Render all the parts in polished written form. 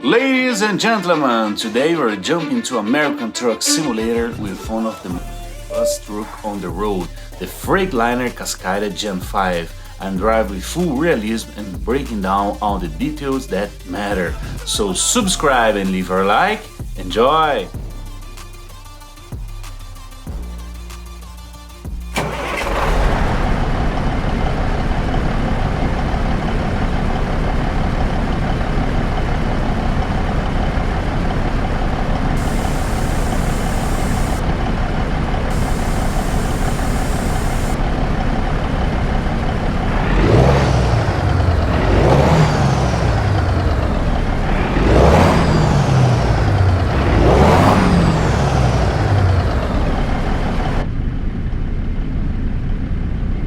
Ladies and gentlemen, today we're jumping to American Truck Simulator with one of the best truck on the road, the Freightliner Cascadia Gen 5, and drive with full realism and breaking down all the details that matter. So subscribe and leave a like. Enjoy!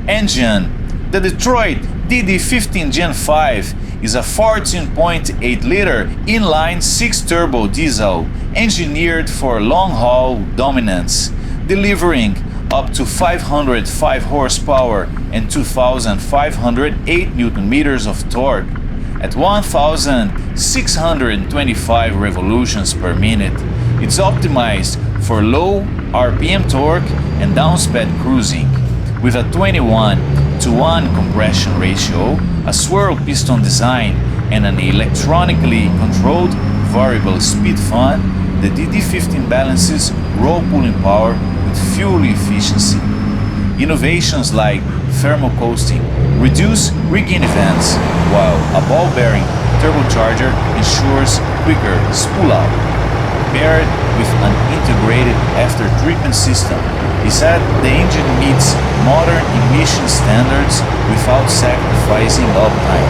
Engine. The Detroit DD15 Gen 5 is a 14.8-liter inline 6-turbo diesel engineered for long-haul dominance, delivering up to 505 horsepower and 2,508 Nm of torque at 1,625 revolutions per minute. It's optimized for low RPM torque and downsped cruising. With a 21:1 compression ratio, a swirl piston design, and an electronically controlled variable speed fan, the DD15 balances raw pulling power with fuel efficiency. Innovations like thermal coasting reduce rigging events, while a ball-bearing turbocharger ensures quicker spool-out. Paired with an integrated after-treatment system, he said the engine meets modern emission standards without sacrificing uptime.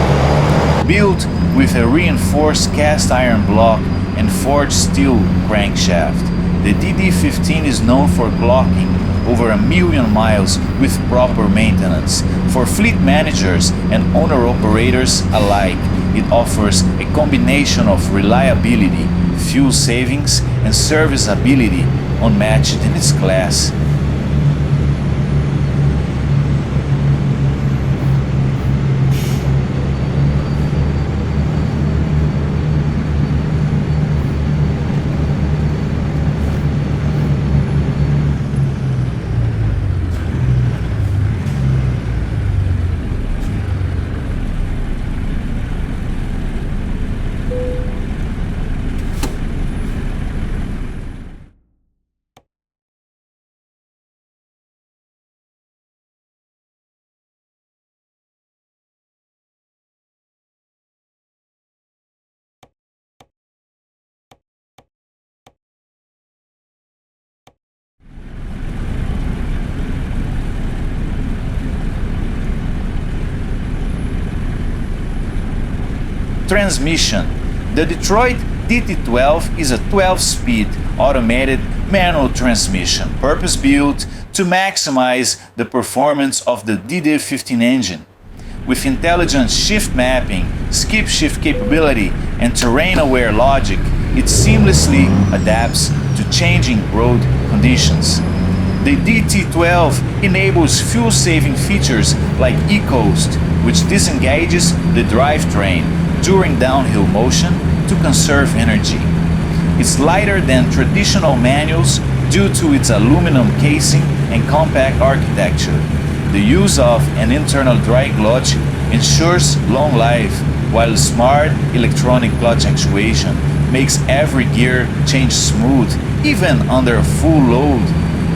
Built with a reinforced cast iron block and forged steel crankshaft, the DD15 is known for clocking over 1 million miles with proper maintenance. For fleet managers and owner-operators alike, it offers a combination of reliability, fuel savings, and serviceability unmatched in its class. Transmission. The Detroit DT12 is a 12-speed automated manual transmission, purpose-built to maximize the performance of the DD15 engine. With intelligent shift mapping, skip shift capability, and terrain-aware logic, it seamlessly adapts to changing road conditions. The DT12 enables fuel-saving features like eCoast, which disengages the drivetrain during downhill motion to conserve energy. It's lighter than traditional manuals due to its aluminum casing and compact architecture. The use of an internal dry clutch ensures long life, while smart electronic clutch actuation makes every gear change smooth, even under a full load.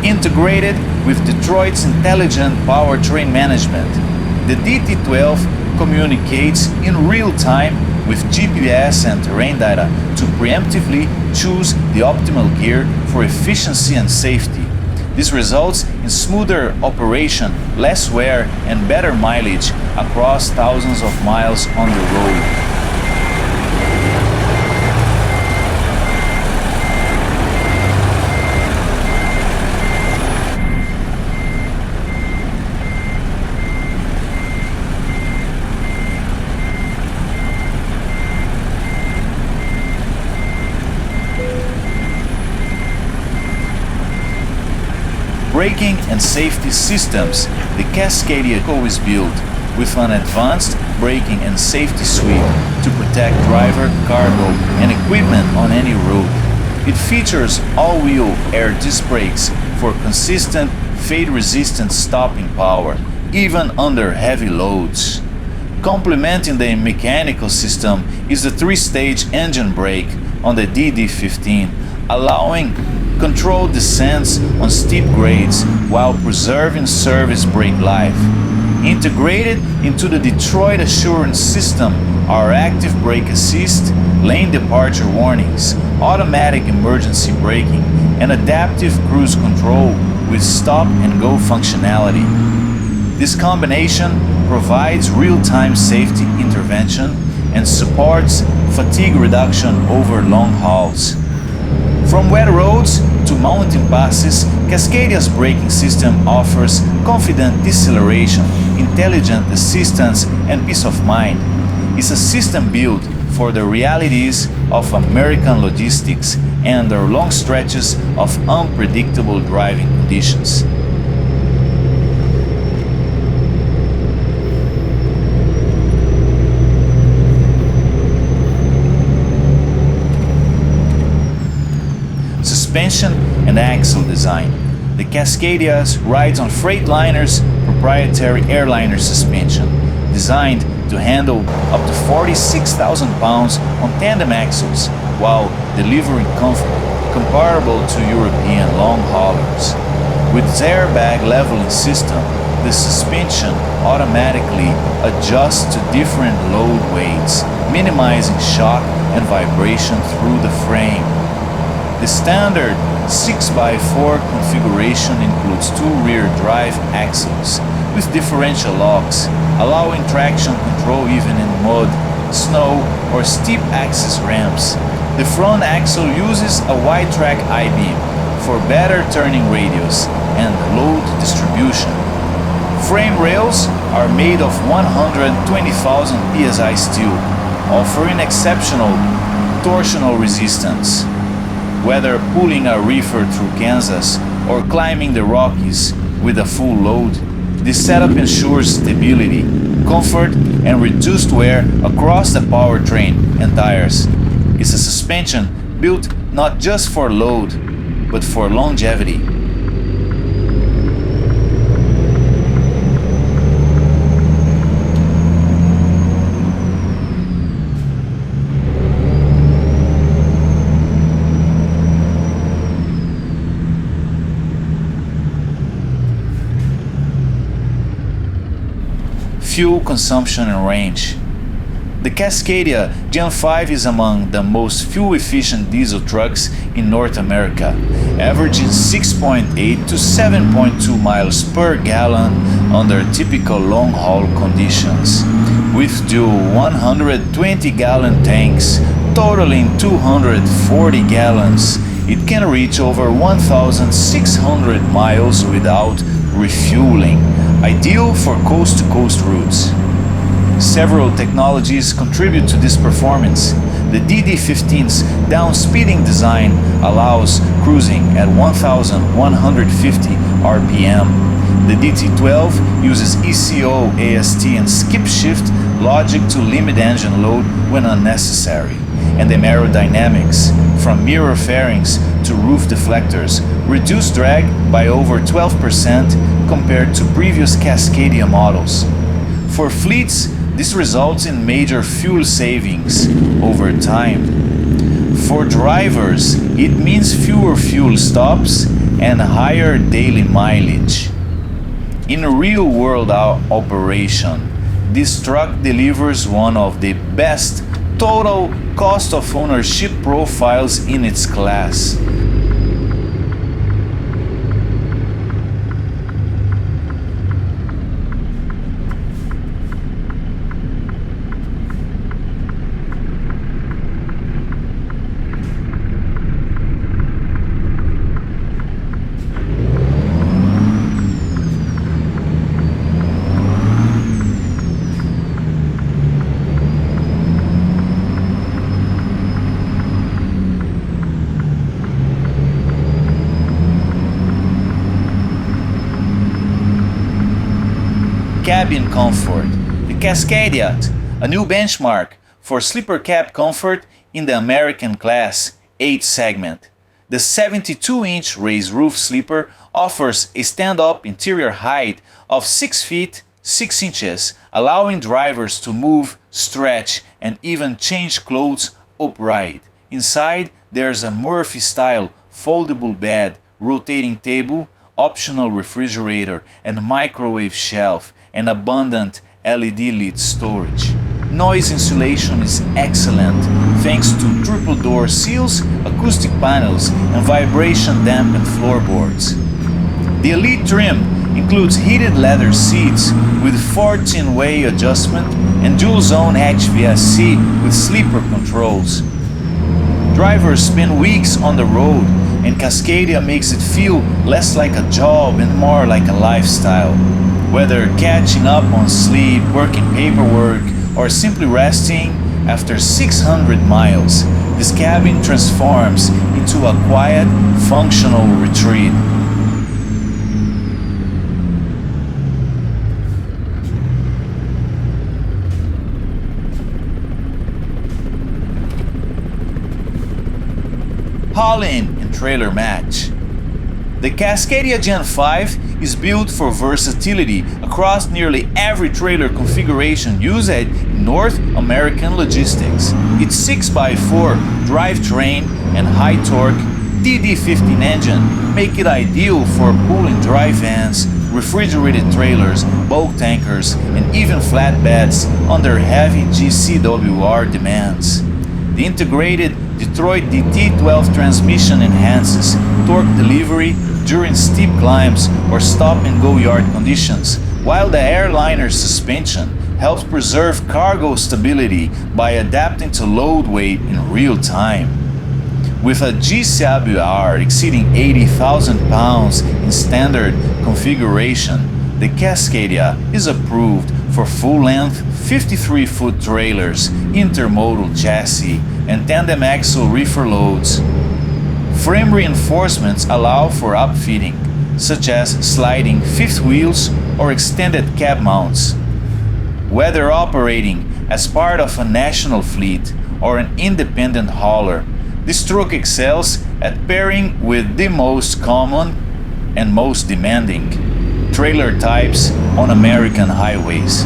Integrated with Detroit's intelligent powertrain management, the DT12 communicates in real time with GPS and terrain data to preemptively choose the optimal gear for efficiency and safety. This results in smoother operation, less wear, and better mileage across thousands of miles on the road. Braking and safety systems. The Cascadia is built with an advanced braking and safety suite to protect driver, cargo, and equipment equipment on any road. It features all-wheel air disc brakes for consistent, fade-resistant stopping power, even under heavy loads. Complementing the mechanical system is the 3-stage engine brake on the DD15, allowing controlled descents on steep grades while preserving service brake life. Integrated into the Detroit Assurance System are active brake assist, lane departure warnings, automatic emergency braking, and adaptive cruise control with stop-and-go functionality. This combination provides real-time safety intervention and supports fatigue reduction over long hauls. From wet roads to mountain passes, Cascadia's braking system offers confident deceleration, intelligent assistance, and peace of mind. It's a system built for the realities of American logistics and the long stretches of unpredictable driving conditions. Suspension and axle design. The Cascadia rides on Freightliner's proprietary airliner suspension, designed to handle up to 46,000 pounds on tandem axles while delivering comfort comparable to European long haulers. With its airbag leveling system, the suspension automatically adjusts to different load weights, minimizing shock and vibration through the frame. The standard 6x4 configuration includes 2 rear drive axles with differential locks, allowing traction control even in mud, snow, or steep access ramps. The front axle uses a wide track I-beam for better turning radius and load distribution. Frame rails are made of 120,000 psi steel, offering exceptional torsional resistance. Whether pulling a reefer through Kansas or climbing the Rockies with a full load, this setup ensures stability, comfort, and reduced wear across the powertrain and tires. It's a suspension built not just for load, but for longevity. Fuel consumption and range. The Cascadia Gen 5 is among the most fuel-efficient diesel trucks in North America, averaging 6.8 to 7.2 miles per gallon under typical long-haul conditions. With dual 120-gallon tanks totaling 240 gallons, it can reach over 1,600 miles without refueling, ideal for coast-to-coast routes. Several technologies contribute to this performance. The DD15's down-speeding design allows cruising at 1,150 RPM. The DT12 uses ECO, AST, and skip-shift logic to limit engine load when unnecessary. And the aerodynamics, from mirror fairings to roof deflectors, reduce drag by over 12% compared to previous Cascadia models. For fleets, this results in major fuel savings over time. For drivers, it means fewer fuel stops and higher daily mileage. In a real-world operation, this truck delivers one of the best total cost of ownership profiles in its class. Cabin comfort. The Cascadia, a new benchmark for sleeper cab comfort in the American Class 8 segment. The 72-inch raised roof sleeper offers a stand-up interior height of 6 feet 6 inches, allowing drivers to move, stretch, and even change clothes upright. Inside, there's a Murphy-style foldable bed, rotating table, optional refrigerator, and microwave shelf, and abundant LED-lit storage. Noise insulation is excellent thanks to triple door seals, acoustic panels, and vibration-dampened floorboards. The Elite trim includes heated leather seats with 14-way adjustment and dual-zone HVAC with sleeper controls. Drivers spend weeks on the road, and Cascadia makes it feel less like a job and more like a lifestyle. Whether catching up on sleep, working paperwork, or simply resting after 600 miles, this cabin transforms into a quiet, functional retreat. Haul-in and trailer match. The Cascadia Gen 5 is built for versatility across nearly every trailer configuration used in North American logistics. Its 6x4 drivetrain and high-torque DD15 engine make it ideal for pull-and drive vans, refrigerated trailers, bulk tankers, and even flatbeds under heavy GCWR demands. The integrated Detroit DT12 transmission enhances torque delivery during steep climbs or stop-and-go yard conditions, while the Airliner suspension helps preserve cargo stability by adapting to load weight in real time. With a GCWR exceeding 80,000 pounds in standard configuration, the Cascadia is approved for full-length 53-foot trailers, intermodal chassis, and tandem axle reefer loads. Frame reinforcements allow for upfitting, such as sliding fifth wheels or extended cab mounts. Whether operating as part of a national fleet or an independent hauler, this truck excels at pairing with the most common and most demanding trailer types on American highways.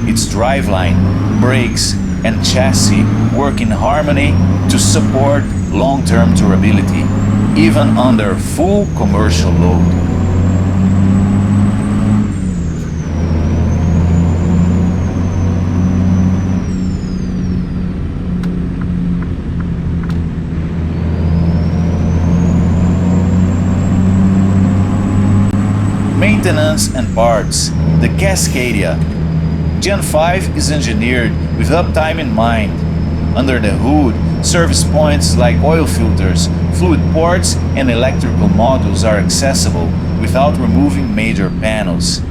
Its driveline, brakes, and chassis work in harmony to support long-term durability, even under full commercial load. Maintenance and parts. The Cascadia Gen 5 is engineered with uptime in mind. Under the hood, service points like oil filters, fluid ports, and electrical modules are accessible without removing major panels.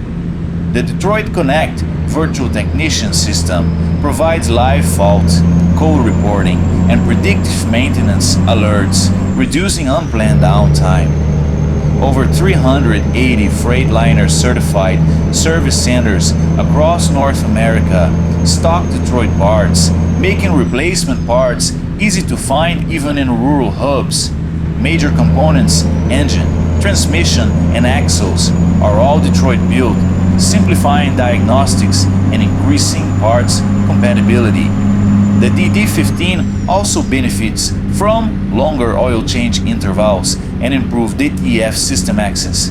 The Detroit Connect virtual technician system provides live fault, code reporting, and predictive maintenance alerts, reducing unplanned downtime. Over 380 Freightliner certified service centers across North America stock Detroit parts, making replacement parts easy to find even in rural hubs. Major components, engine, transmission, and axles are all Detroit built, simplifying diagnostics and increasing parts compatibility. The DD15 also benefits from longer oil change intervals and improved ATS system access.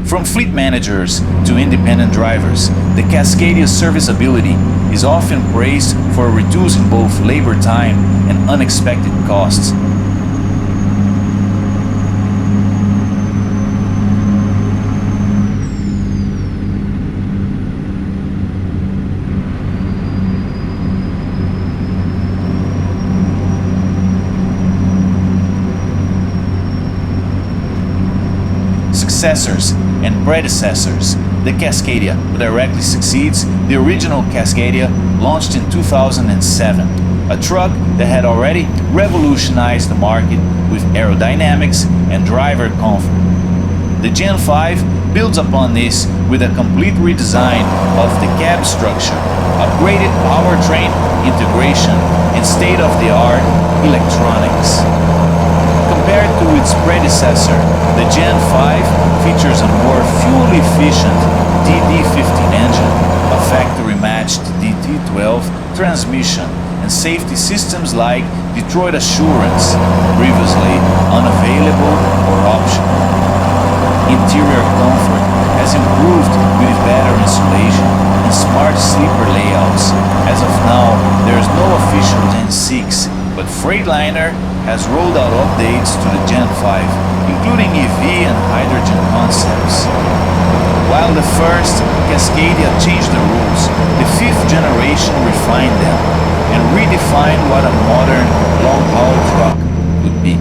From fleet managers to independent drivers, the Cascadia's serviceability is often praised for reducing both labor time and unexpected costs. Successors and Predecessors. The Cascadia directly succeeds the original Cascadia launched in 2007, a truck that had already revolutionized the market with aerodynamics and driver comfort. The Gen 5 builds upon this with a complete redesign of the cab structure, upgraded powertrain integration, and state-of-the-art electronics. Compared to its predecessor, the Gen 5 features a more fuel-efficient DD15 engine, a factory-matched DT12 transmission, and safety systems like Detroit Assurance, previously unavailable or optional. Interior comfort has improved with better insulation and smart sleeper layouts. As of now, there is no official Gen 6, but Freightliner has rolled out updates to the Gen 5, including EV and hydrogen concepts. While the first Cascadia changed the rules, the fifth generation refined them and redefined what a modern long-haul truck could be.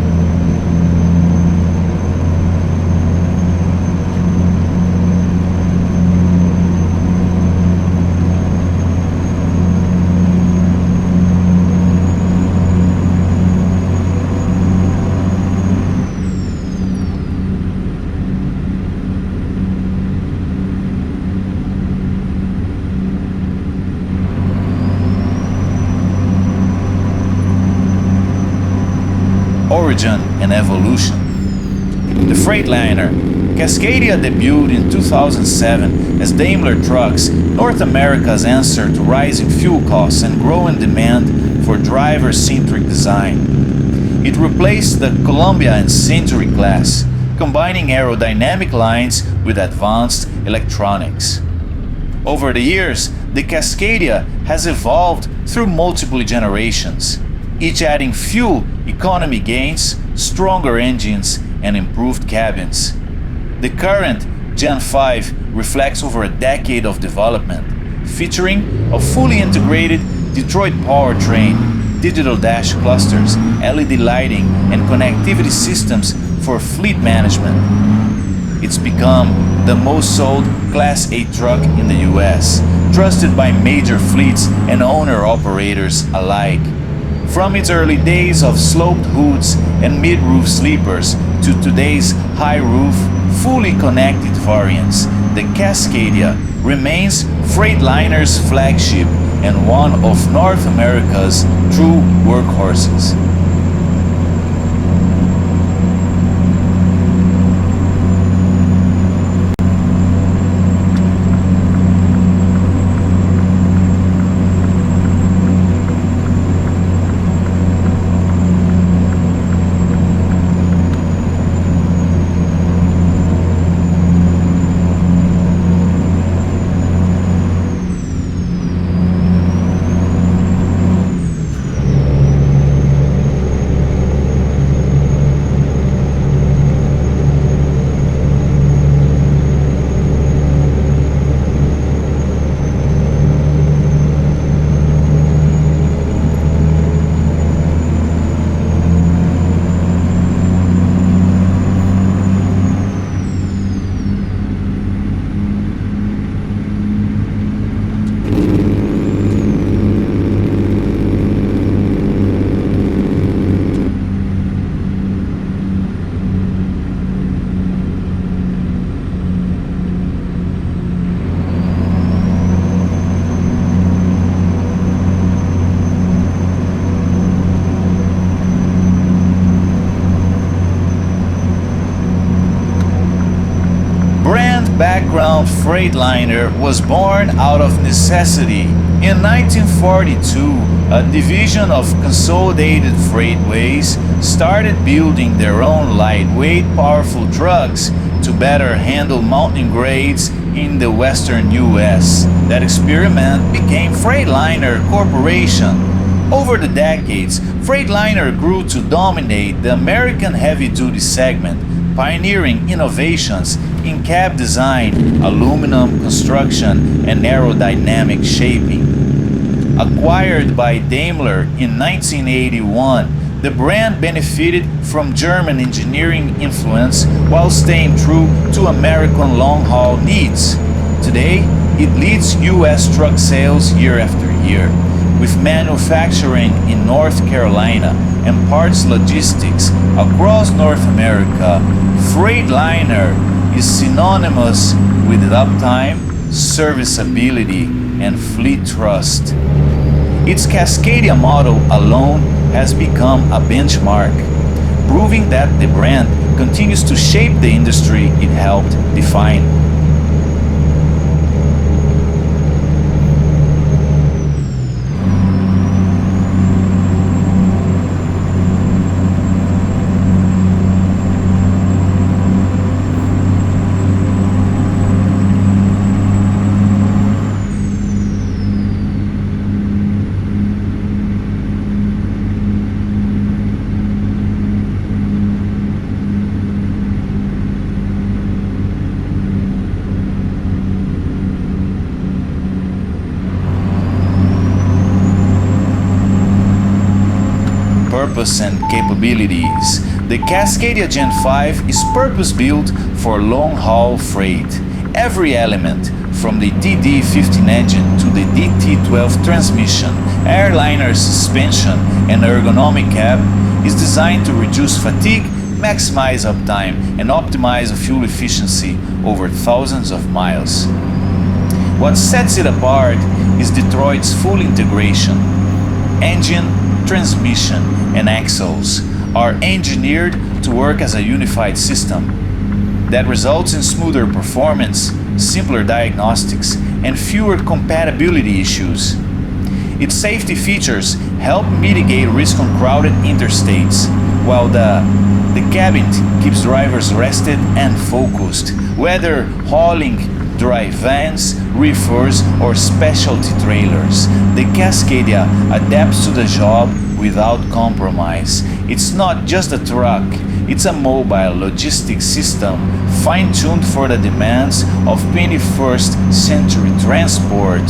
Origin and evolution. The Freightliner Cascadia debuted in 2007 as Daimler Trucks, North America's answer to rising fuel costs and growing demand for driver-centric design. It replaced the Columbia and Century class, combining aerodynamic lines with advanced electronics. Over the years, the Cascadia has evolved through multiple generations, each adding fuel economy gains, stronger engines, and improved cabins. The current Gen 5 reflects over a decade of development, featuring a fully integrated Detroit powertrain, digital dash clusters, LED lighting, and connectivity systems for fleet management. It's become the most sold Class 8 truck in the US, trusted by major fleets and owner-operators alike. From its early days of sloped hoods and mid-roof sleepers to today's high-roof, fully connected variants, the Cascadia remains Freightliner's flagship and one of North America's true workhorses. Background Freightliner was born out of necessity. In 1942, a division of Consolidated Freightways started building their own lightweight, powerful trucks to better handle mountain grades in the western US. That experiment became Freightliner Corporation. Over the decades, Freightliner grew to dominate the American heavy-duty segment, pioneering innovations in cab design, aluminum construction, and aerodynamic shaping. Acquired by Daimler in 1981, the brand benefited from German engineering influence while staying true to American long-haul needs. Today, it leads US truck sales year after year, with manufacturing in North Carolina and parts logistics across North America. Freightliner is synonymous with uptime, serviceability, and fleet trust. Its Cascadia model alone has become a benchmark, proving that the brand continues to shape the industry it helped define. Purpose and capabilities. The Cascadia Gen 5 is purpose-built for long-haul freight. Every element, from the DD15 engine to the DT12 transmission, airliner suspension, and ergonomic cab, is designed to reduce fatigue, maximize uptime, and optimize fuel efficiency over thousands of miles. What sets it apart is Detroit's full integration. Engine, transmission, and axles are engineered to work as a unified system that results in smoother performance, simpler diagnostics, and fewer compatibility issues. Its safety features help mitigate risk on crowded interstates, while the cabin keeps drivers rested and focused, whether hauling dry vans, reefers, or specialty trailers. The Cascadia adapts to the job without compromise. It's not just a truck, it's a mobile logistics system fine-tuned for the demands of 21st century transport.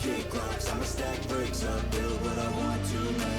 kick clocks, I'ma stack bricks up, build what I want to, man.